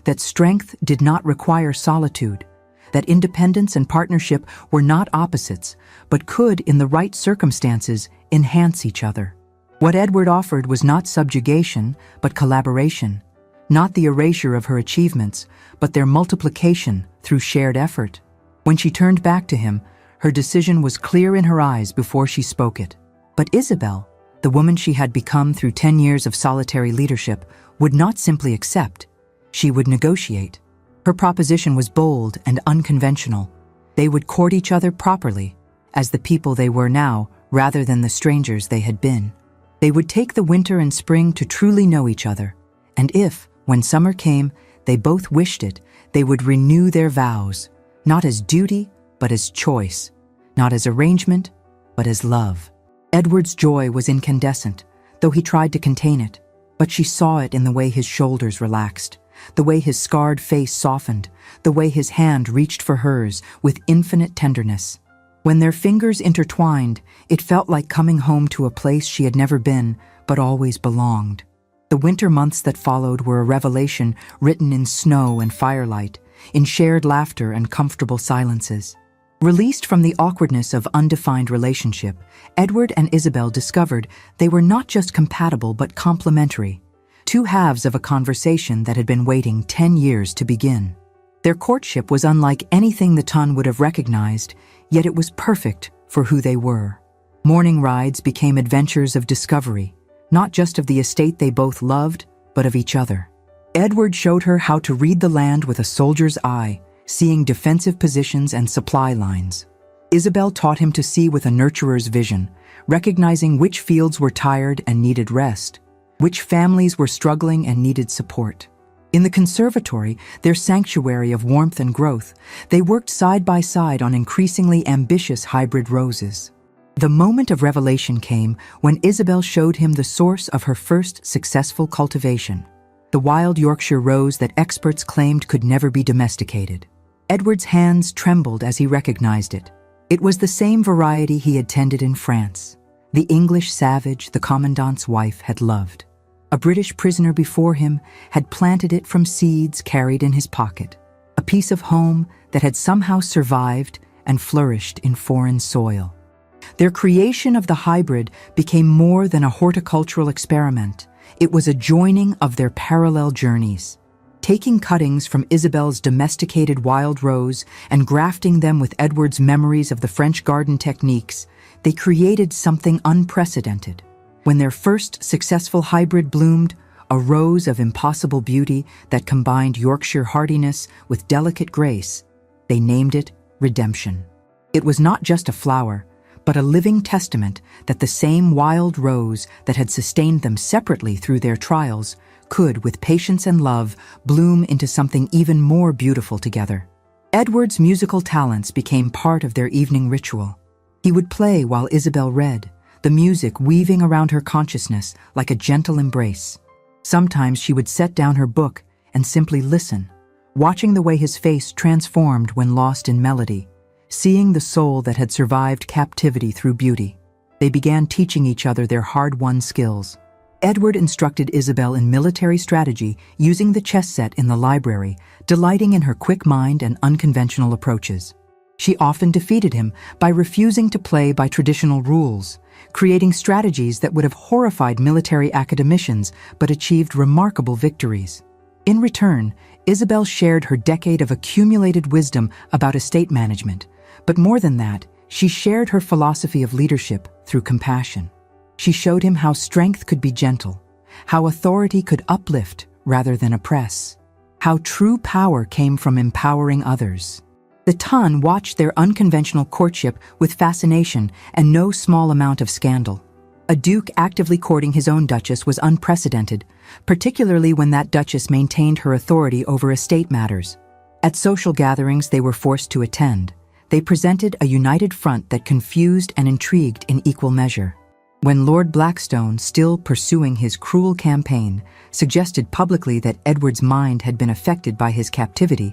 that strength did not require solitude, that independence and partnership were not opposites, but could, in the right circumstances, enhance each other. What Edward offered was not subjugation, but collaboration, not the erasure of her achievements, but their multiplication through shared effort. When she turned back to him, her decision was clear in her eyes before she spoke it. But Isabel, the woman she had become through 10 years of solitary leadership, would not simply accept. She would negotiate. Her proposition was bold and unconventional. They would court each other properly, as the people they were now, rather than the strangers they had been. They would take the winter and spring to truly know each other, and if, when summer came, they both wished it, they would renew their vows, not as duty, but as choice, not as arrangement, but as love. Edward's joy was incandescent, though he tried to contain it, but she saw it in the way his shoulders relaxed, the way his scarred face softened, the way his hand reached for hers with infinite tenderness. When their fingers intertwined, it felt like coming home to a place she had never been, but always belonged. The winter months that followed were a revelation written in snow and firelight, in shared laughter and comfortable silences. Released from the awkwardness of undefined relationship, Edward and Isabel discovered they were not just compatible but complementary, two halves of a conversation that had been waiting 10 years to begin. Their courtship was unlike anything the ton would have recognized, yet it was perfect for who they were. Morning rides became adventures of discovery, not just of the estate they both loved, but of each other. Edward showed her how to read the land with a soldier's eye, seeing defensive positions and supply lines. Isabel taught him to see with a nurturer's vision, recognizing which fields were tired and needed rest, which families were struggling and needed support. In the conservatory, their sanctuary of warmth and growth, they worked side by side on increasingly ambitious hybrid roses. The moment of revelation came when Isabel showed him the source of her first successful cultivation, the wild Yorkshire rose that experts claimed could never be domesticated. Edward's hands trembled as he recognized it. It was the same variety he had tended in France, the English savage the commandant's wife had loved. A British prisoner before him had planted it from seeds carried in his pocket, a piece of home that had somehow survived and flourished in foreign soil. Their creation of the hybrid became more than a horticultural experiment. It was a joining of their parallel journeys. taking cuttings from Isabel's domesticated wild rose and grafting them with Edward's memories of the French garden techniques. They created something unprecedented. When their first successful hybrid bloomed, a rose of impossible beauty that combined Yorkshire hardiness with delicate grace, they named it Redemption. It was not just a flower, but a living testament that the same wild rose that had sustained them separately through their trials could, with patience and love, bloom into something even more beautiful together. Edward's musical talents became part of their evening ritual. He would play while Isabel read, the music weaving around her consciousness like a gentle embrace. Sometimes she would set down her book and simply listen, watching the way his face transformed when lost in melody, seeing the soul that had survived captivity through beauty. They began teaching each other their hard-won skills. Edward instructed Isabel in military strategy using the chess set in the library, delighting in her quick mind and unconventional approaches. She often defeated him by refusing to play by traditional rules, creating strategies that would have horrified military academicians but achieved remarkable victories. In return, Isabel shared her decade of accumulated wisdom about estate management, but more than that, she shared her philosophy of leadership through compassion. She showed him how strength could be gentle, how authority could uplift rather than oppress, how true power came from empowering others. The Tun watched their unconventional courtship with fascination and no small amount of scandal. A duke actively courting his own duchess was unprecedented, particularly when that duchess maintained her authority over estate matters. At social gatherings they were forced to attend, they presented a united front that confused and intrigued in equal measure. When Lord Blackstone, still pursuing his cruel campaign, suggested publicly that Edward's mind had been affected by his captivity,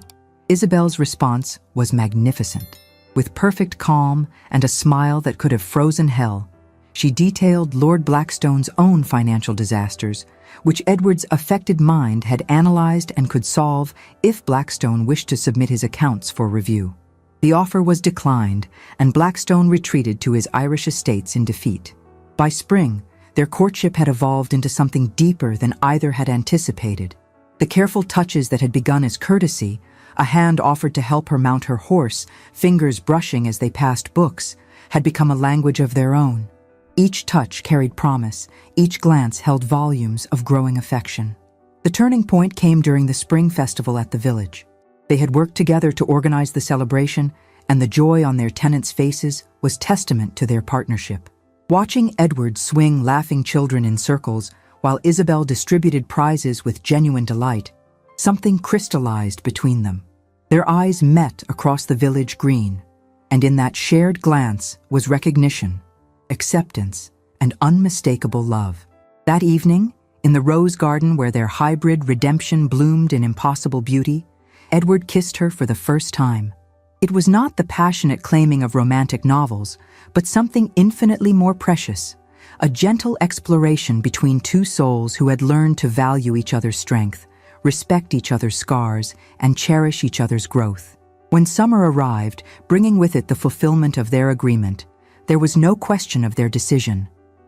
Isabel's response was magnificent. With perfect calm and a smile that could have frozen hell, she detailed Lord Blackstone's own financial disasters, which Edward's affected mind had analyzed and could solve if Blackstone wished to submit his accounts for review. The offer was declined, and Blackstone retreated to his Irish estates in defeat. By spring, their courtship had evolved into something deeper than either had anticipated. The careful touches that had begun as courtesy, a hand offered to help her mount her horse, fingers brushing as they passed books, had become a language of their own. Each touch carried promise, each glance held volumes of growing affection. The turning point came during the spring festival at the village. They had worked together to organize the celebration, and the joy on their tenants' faces was testament to their partnership. Watching Edward swing laughing children in circles while Isabel distributed prizes with genuine delight, something crystallized between them. Their eyes met across the village green, and in that shared glance was recognition, acceptance, and unmistakable love. That evening, in the rose garden where their hybrid redemption bloomed in impossible beauty, Edward kissed her for the first time. It was not the passionate claiming of romantic novels, but something infinitely more precious, a gentle exploration between two souls who had learned to value each other's strength, respect each other's scars, and cherish each other's growth. When summer arrived, bringing with it the fulfillment of their agreement, there was no question of their decision.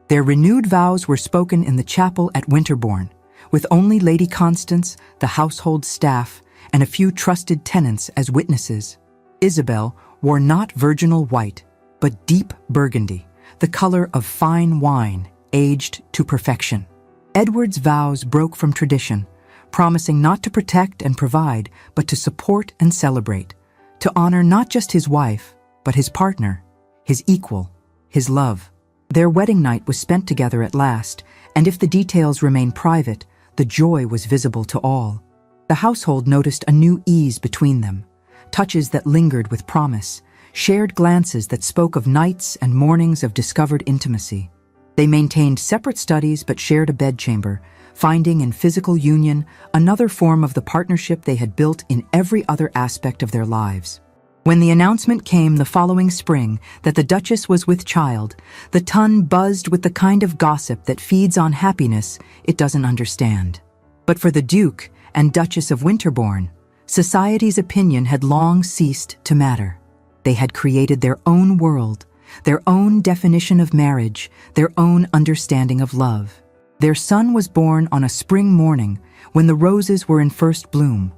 Their renewed vows were spoken in the chapel at Winterbourne, with only Lady Constance, the household staff, and a few trusted tenants as witnesses. Isabel wore not virginal white, but deep burgundy, the color of fine wine aged to perfection. Edward's vows broke from tradition, promising not to protect and provide, but to support and celebrate, to honor not just his wife, but his partner, his equal, his love. Their wedding night was spent together at last, and if the details remain private, the joy was visible to all. The household noticed a new ease between them, touches that lingered with promise, shared glances that spoke of nights and mornings of discovered intimacy. They maintained separate studies but shared a bedchamber, finding in physical union another form of the partnership they had built in every other aspect of their lives. When the announcement came the following spring that the Duchess was with child, the Tun buzzed with the kind of gossip that feeds on happiness it doesn't understand. But for the Duke and Duchess of Winterbourne, society's opinion had long ceased to matter. They had created their own world, their own definition of marriage, their own understanding of love. Their son was born on a spring morning when the roses were in first bloom,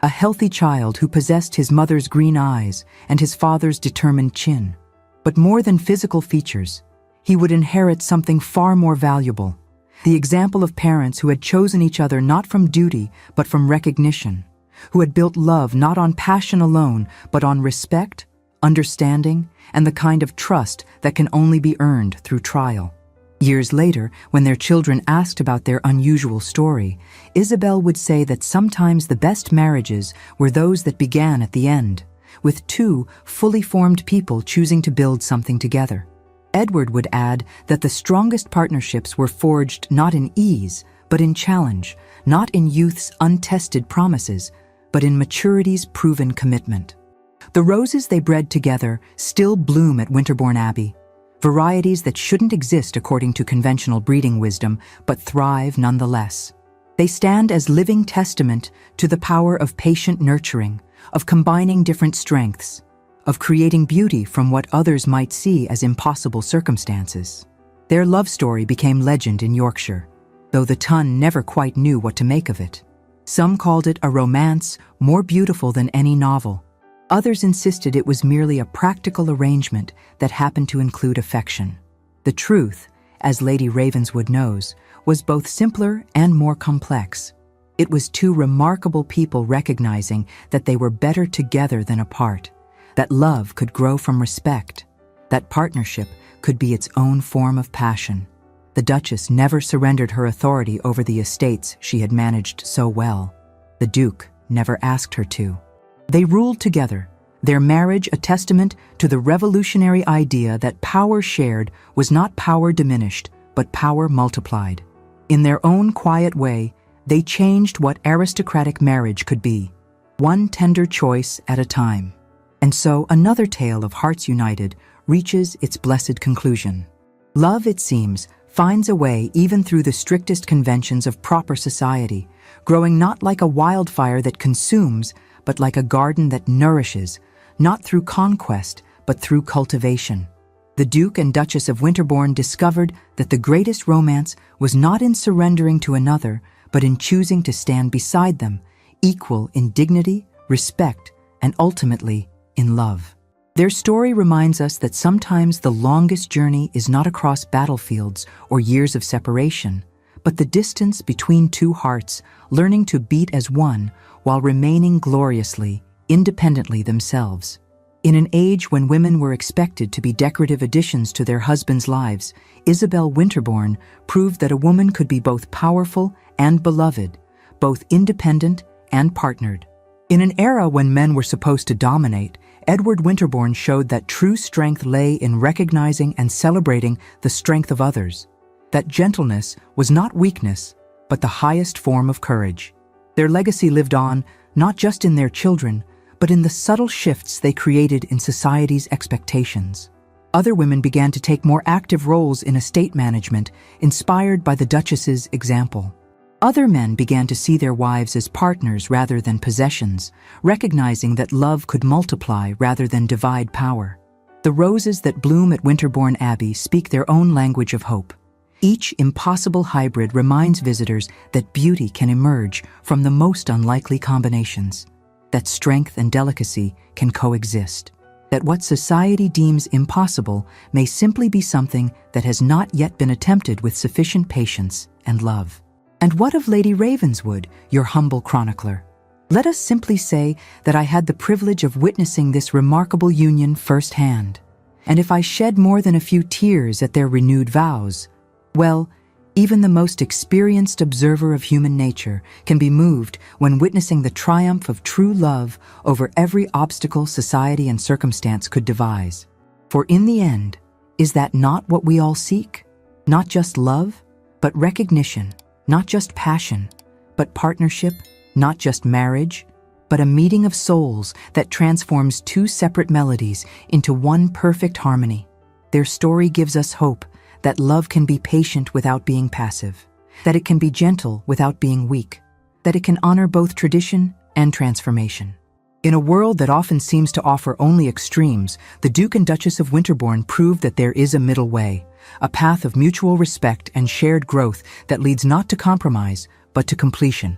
a healthy child who possessed his mother's green eyes and his father's determined chin. But more than physical features, he would inherit something far more valuable, the example of parents who had chosen each other not from duty but from recognition, who had built love not on passion alone but on respect, understanding, and the kind of trust that can only be earned through trial. Years later, when their children asked about their unusual story, Isabel would say that sometimes the best marriages were those that began at the end, with two fully formed people choosing to build something together. Edward would add that the strongest partnerships were forged not in ease, but in challenge, not in youth's untested promises, but in maturity's proven commitment. The roses they bred together still bloom at Winterbourne Abbey, varieties that shouldn't exist according to conventional breeding wisdom, but thrive nonetheless. They stand as living testament to the power of patient nurturing, of combining different strengths, of creating beauty from what others might see as impossible circumstances. Their love story became legend in Yorkshire, though the Tun never quite knew what to make of it. Some called it a romance more beautiful than any novel. Others insisted it was merely a practical arrangement that happened to include affection. The truth, as Lady Ravenswood knows, was both simpler and more complex. It was two remarkable people recognizing that they were better together than apart, that love could grow from respect, that partnership could be its own form of passion. The Duchess never surrendered her authority over the estates she had managed so well. The Duke never asked her to. They ruled together, their marriage a testament to the revolutionary idea that power shared was not power diminished, but power multiplied. In their own quiet way, they changed what aristocratic marriage could be, one tender choice at a time. And so another tale of hearts united reaches its blessed conclusion. Love, it seems, finds a way even through the strictest conventions of proper society, growing not like a wildfire that consumes, but like a garden that nourishes, not through conquest, but through cultivation. The Duke and Duchess of Winterbourne discovered that the greatest romance was not in surrendering to another, but in choosing to stand beside them, equal in dignity, respect, and ultimately in love. Their story reminds us that sometimes the longest journey is not across battlefields or years of separation, but the distance between two hearts learning to beat as one while remaining gloriously, independently themselves. In an age when women were expected to be decorative additions to their husbands' lives, Isabel Winterbourne proved that a woman could be both powerful and beloved, both independent and partnered. In an era when men were supposed to dominate, Edward Winterbourne showed that true strength lay in recognizing and celebrating the strength of others, that gentleness was not weakness, but the highest form of courage. Their legacy lived on, not just in their children, but in the subtle shifts they created in society's expectations. Other women began to take more active roles in estate management, inspired by the Duchess's example. Other men began to see their wives as partners rather than possessions, recognizing that love could multiply rather than divide power. The roses that bloom at Winterbourne Abbey speak their own language of hope. Each impossible hybrid reminds visitors that beauty can emerge from the most unlikely combinations, that strength and delicacy can coexist, that what society deems impossible may simply be something that has not yet been attempted with sufficient patience and love. And what of Lady Ravenswood, your humble chronicler? Let us simply say that I had the privilege of witnessing this remarkable union firsthand. And if I shed more than a few tears at their renewed vows, well, even the most experienced observer of human nature can be moved when witnessing the triumph of true love over every obstacle society and circumstance could devise. For in the end, is that not what we all seek? Not just love, but recognition, not just passion, but partnership, not just marriage, but a meeting of souls that transforms two separate melodies into one perfect harmony. Their story gives us hope that love can be patient without being passive, that it can be gentle without being weak, that it can honor both tradition and transformation. In a world that often seems to offer only extremes, the Duke and Duchess of Winterbourne proved that there is a middle way, a path of mutual respect and shared growth that leads not to compromise, but to completion.